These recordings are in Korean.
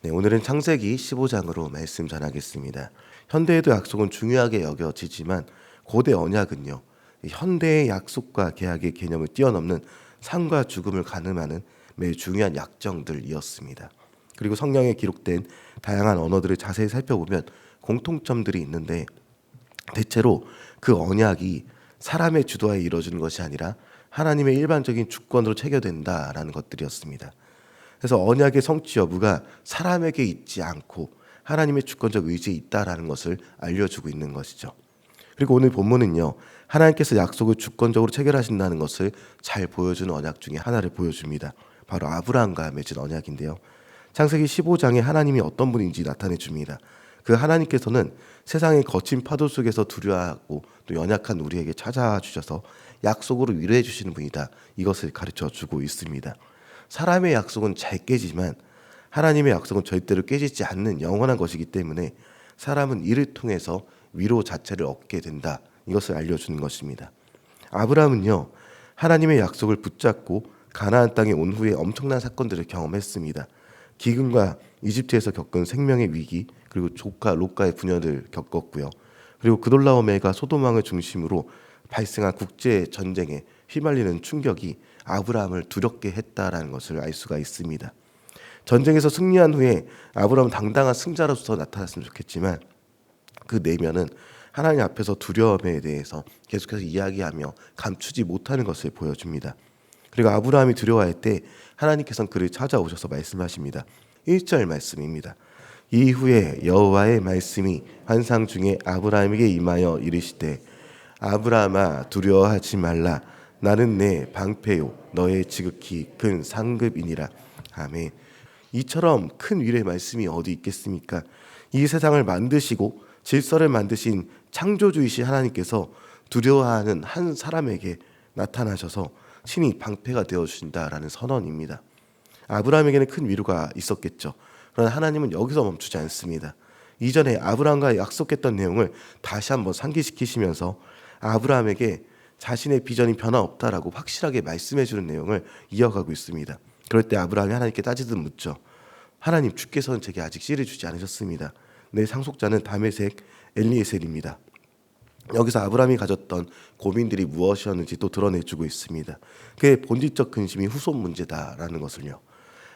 네, 오늘은 창세기 15장으로 말씀 전하겠습니다. 현대에도 약속은 중요하게 여겨지지만 고대 언약은요, 현대의 약속과 계약의 개념을 뛰어넘는 삶과 죽음을 가늠하는 매우 중요한 약정들이었습니다. 그리고 성경에 기록된 다양한 언어들을 자세히 살펴보면 공통점들이 있는데, 대체로 그 언약이 사람의 주도하에 이루어지는 것이 아니라 하나님의 일반적인 주권으로 체결된다라는 것들이었습니다. 그래서 언약의 성취 여부가 사람에게 있지 않고 하나님의 주권적 의지에 있다라는 것을 알려주고 있는 것이죠. 그리고 오늘 본문은요, 하나님께서 약속을 주권적으로 체결하신다는 것을 잘 보여주는 언약 중에 하나를 보여줍니다. 바로 아브라함과 맺은 언약인데요. 창세기 15장에 하나님이 어떤 분인지 나타내 줍니다. 그 하나님께서는 세상의 거친 파도 속에서 두려워하고 또 연약한 우리에게 찾아와 주셔서 약속으로 위로해 주시는 분이다. 이것을 가르쳐 주고 있습니다. 사람의 약속은 잘 깨지만 하나님의 약속은 절대로 깨지지 않는 영원한 것이기 때문에 사람은 이를 통해서 위로 자체를 얻게 된다. 이것을 알려주는 것입니다. 아브라함은요, 하나님의 약속을 붙잡고 가나안 땅에 온 후에 엄청난 사건들을 경험했습니다. 기근과 이집트에서 겪은 생명의 위기, 그리고 조카 롯과의 분열을 겪었고요. 그리고 그돌라오메가 소돔왕을 중심으로 발생한 국제 전쟁에 휘말리는 충격이 아브라함을 두렵게 했다라는 것을 알 수가 있습니다. 전쟁에서 승리한 후에 아브라함은 당당한 승자로서 나타났으면 좋겠지만 그 내면은 하나님 앞에서 두려움에 대해서 계속해서 이야기하며 감추지 못하는 것을 보여줍니다. 그리고 아브라함이 두려워할 때 하나님께서는 그를 찾아오셔서 말씀하십니다. 1절 말씀입니다. 이후에 여호와의 말씀이 환상 중에 아브라함에게 임하여 이르시되 아브라함아 두려워하지 말라. 나는 내 방패요 너의 지극히 큰 상급이니라. 아멘. 이처럼 큰 위로의 말씀이 어디 있겠습니까? 이 세상을 만드시고 질서를 만드신 창조주이신 하나님께서 두려워하는 한 사람에게 나타나셔서 신이 방패가 되어주신다라는 선언입니다. 아브라함에게는 큰 위로가 있었겠죠. 그러나 하나님은 여기서 멈추지 않습니다. 이전에 아브라함과 약속했던 내용을 다시 한번 상기시키시면서 아브라함에게 자신의 비전이 변화없다라고 확실하게 말씀해주는 내용을 이어가고 있습니다. 그럴 때 아브라함이 하나님께 따지듯 묻죠. 하나님, 주께서는 제게 아직 씨를 주지 않으셨습니다. 내 상속자는 다메섹 엘리에셀입니다. 여기서 아브라함이 가졌던 고민들이 무엇이었는지 또 드러내주고 있습니다. 그의 본질적 근심이 후손 문제다라는 것을요.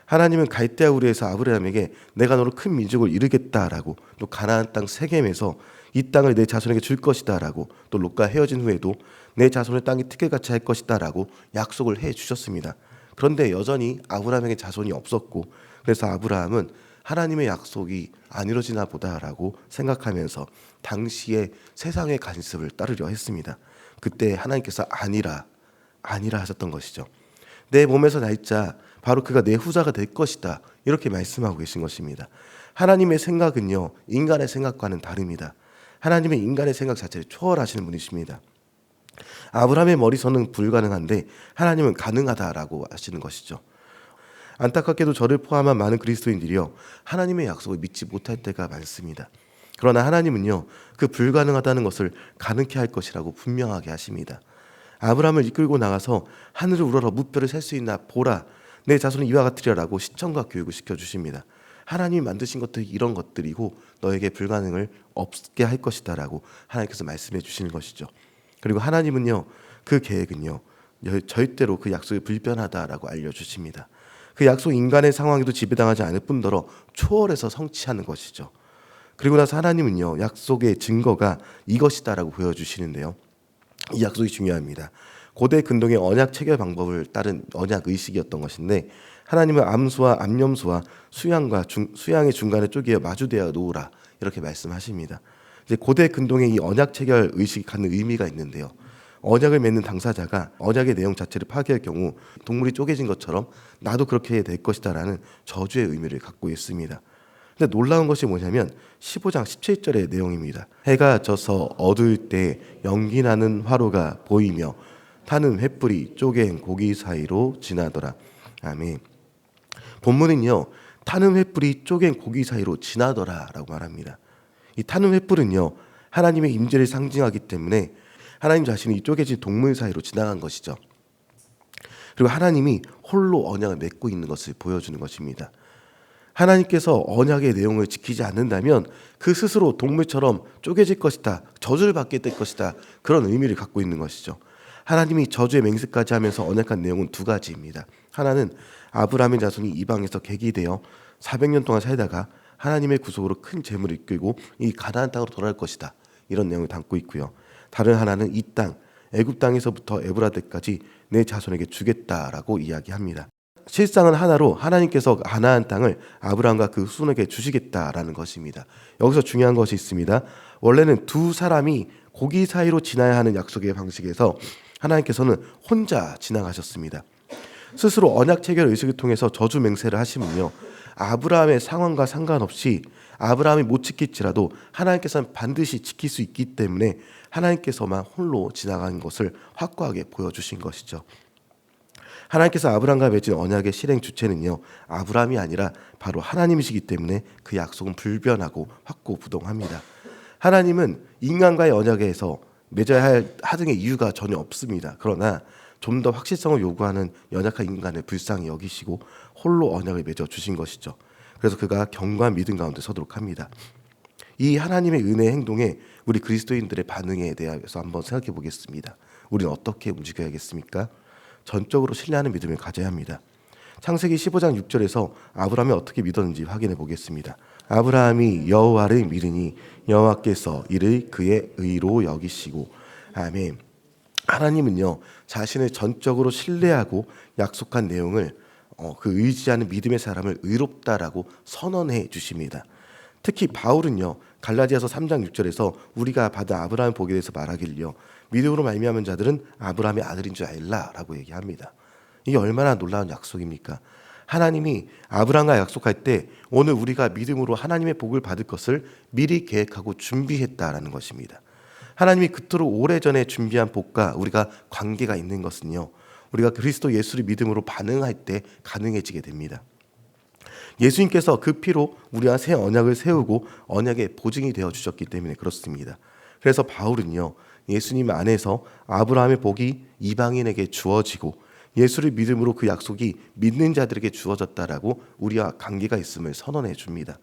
하나님은 갈대아 우르에서 아브라함에게 내가 너로 큰 민족을 이루겠다라고, 또 가나안 땅 세겜에서 이 땅을 내 자손에게 줄 것이다라고, 또 롯과 헤어진 후에도 내 자손을 땅이 티끌같이 할 것이다라고 약속을 해 주셨습니다. 그런데 여전히 아브라함에게 자손이 없었고, 그래서 아브라함은 하나님의 약속이 안 이루어지나 보다라고 생각하면서 당시에 세상의 관습을 따르려 했습니다. 그때 하나님께서 아니라 하셨던 것이죠. 내 몸에서 날자 바로 그가 내 후자가 될 것이다, 이렇게 말씀하고 계신 것입니다. 하나님의 생각은요, 인간의 생각과는 다릅니다. 하나님의 인간의 생각 자체를 초월하시는 분이십니다. 아브라함의 머리서는 불가능한데 하나님은 가능하다라고 하시는 것이죠. 안타깝게도 저를 포함한 많은 그리스도인들이요, 하나님의 약속을 믿지 못할 때가 많습니다. 그러나 하나님은요, 그 불가능하다는 것을 가능케 할 것이라고 분명하게 하십니다. 아브라함을 이끌고 나가서 하늘을 우러러 무뼈를 셀 수 있나 보라, 내 자손은 이와 같으리라고 시청과 교육을 시켜주십니다. 하나님이 만드신 것들이 이런 것들이고 너에게 불가능을 없게 할 것이다라고 하나님께서 말씀해 주시는 것이죠. 그리고 하나님은요, 그 계획은요, 절대로 그 약속이 불변하다라고 알려주십니다. 그 약속 인간의 상황에도 지배당하지 않을 뿐더러 초월해서 성취하는 것이죠. 그리고 나서 하나님은요, 약속의 증거가 이것이다라고 보여주시는데요, 이 약속이 중요합니다. 고대 근동의 언약 체결 방법을 따른 언약 의식이었던 것인데, 하나님은 암수와 암염수와 수양의 중간에 쪼개어 마주대어 놓으라, 이렇게 말씀하십니다. 이제 고대 근동의 이 언약 체결 의식이 갖는 의미가 있는데요, 언약을 맺는 당사자가 언약의 내용 자체를 파괴할 경우 동물이 쪼개진 것처럼 나도 그렇게 될 것이다라는 저주의 의미를 갖고 있습니다. 근데 놀라운 것이 뭐냐면 15장 17절의 내용입니다. 해가 져서 어두울 때 연기나는 화로가 보이며 타는 횃불이 쪼갠 고기 사이로 지나더라. 아멘. 본문은요, 타는 횃불이 쪼갠 고기 사이로 지나더라 라고 말합니다. 이 타는 횃불은요, 하나님의 임재를 상징하기 때문에 하나님 자신이 이 쪼개진 동물 사이로 지나간 것이죠. 그리고 하나님이 홀로 언약을 맺고 있는 것을 보여주는 것입니다. 하나님께서 언약의 내용을 지키지 않는다면 그 스스로 동물처럼 쪼개질 것이다, 저주를 받게 될 것이다, 그런 의미를 갖고 있는 것이죠. 하나님이 저주의 맹세까지 하면서 언약한 내용은 두 가지입니다. 하나는 아브라함의 자손이 이방에서 객이되어 400년 동안 살다가 하나님의 구속으로 큰 재물을 이끌고 이 가나안 땅으로 돌아갈 것이다, 이런 내용을 담고 있고요. 다른 하나는 이 땅, 애굽 땅에서부터 에브라데까지 내 자손에게 주겠다라고 이야기합니다. 실상은 하나로 하나님께서 가나안 땅을 아브라함과 그 후손에게 주시겠다라는 것입니다. 여기서 중요한 것이 있습니다. 원래는 두 사람이 고기 사이로 지나야 하는 약속의 방식에서 하나님께서는 혼자 지나가셨습니다. 스스로 언약 체결 의식을 통해서 저주 맹세를 하시면요, 아브라함의 상황과 상관없이 아브라함이 못 지킬지라도 하나님께서는 반드시 지킬 수 있기 때문에 하나님께서만 홀로 지나간 것을 확고하게 보여주신 것이죠. 하나님께서 아브라함과 맺은 언약의 실행 주체는요, 아브라함이 아니라 바로 하나님이시기 때문에 그 약속은 불변하고 확고부동합니다. 하나님은 인간과의 언약에서 맺어야 할 하등의 이유가 전혀 없습니다. 그러나 좀 더 확실성을 요구하는 연약한 인간을 불쌍히 여기시고 홀로 언약을 맺어 주신 것이죠. 그래서 그가 견고한 믿음 가운데 서도록 합니다. 이 하나님의 은혜의 행동에 우리 그리스도인들의 반응에 대해서 한번 생각해 보겠습니다. 우리는 어떻게 움직여야겠습니까? 전적으로 신뢰하는 믿음을 가져야 합니다. 창세기 15장 6절에서 아브라함이 어떻게 믿었는지 확인해 보겠습니다. 아브라함이 여호와를 믿으니 여호와께서 이를 그의 의로 여기시고. 아멘. 하나님은요, 자신을 전적으로 신뢰하고 약속한 내용을 그 의지하는 믿음의 사람을 의롭다라고 선언해 주십니다. 특히 바울은요, 갈라디아서 3장 6절에서 우리가 받은 아브라함의 복에 대해서 말하기를요, 믿음으로 말미암은 자들은 아브라함의 아들인 줄 알라라고 얘기합니다. 이게 얼마나 놀라운 약속입니까? 하나님이 아브라함과 약속할 때 오늘 우리가 믿음으로 하나님의 복을 받을 것을 미리 계획하고 준비했다라는 것입니다. 하나님이 그토록 오래전에 준비한 복과 우리가 관계가 있는 것은요, 우리가 그리스도 예수를 믿음으로 반응할 때 가능해지게 됩니다. 예수님께서 그 피로 우리와 새 언약을 세우고 언약의 보증이 되어 주셨기 때문에 그렇습니다. 그래서 바울은요, 예수님 안에서 아브라함의 복이 이방인에게 주어지고 예수를 믿음으로 그 약속이 믿는 자들에게 주어졌다라고 우리와 관계가 있음을 선언해 줍니다.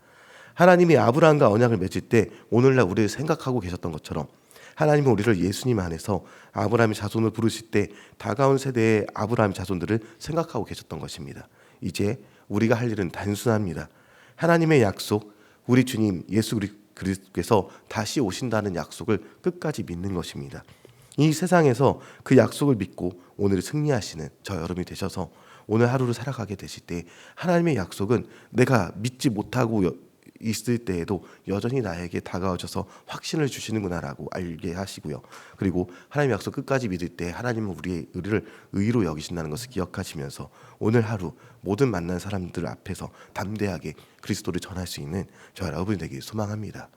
하나님이 아브라함과 언약을 맺을 때 오늘날 우리를 생각하고 계셨던 것처럼 하나님은 우리를 예수님 안에서 아브라함의 자손을 부르실 때 다가온 세대의 아브라함의 자손들을 생각하고 계셨던 것입니다. 이제 우리가 할 일은 단순합니다. 하나님의 약속, 우리 주님 예수 그리스도께서 다시 오신다는 약속을 끝까지 믿는 것입니다. 이 세상에서 그 약속을 믿고 오늘 승리하시는 저 여러분이 되셔서 오늘 하루를 살아가게 되실 때 하나님의 약속은 내가 믿지 못하고 있을 때에도 여전히 나에게 다가오셔서 확신을 주시는구나라고 알게 하시고요. 그리고 하나님의 약속 끝까지 믿을 때 하나님은 우리의 의를 의로 여기신다는 것을 기억하시면서 오늘 하루 모든 만난 사람들 앞에서 담대하게 그리스도를 전할 수 있는 저 여러분이 되길 소망합니다.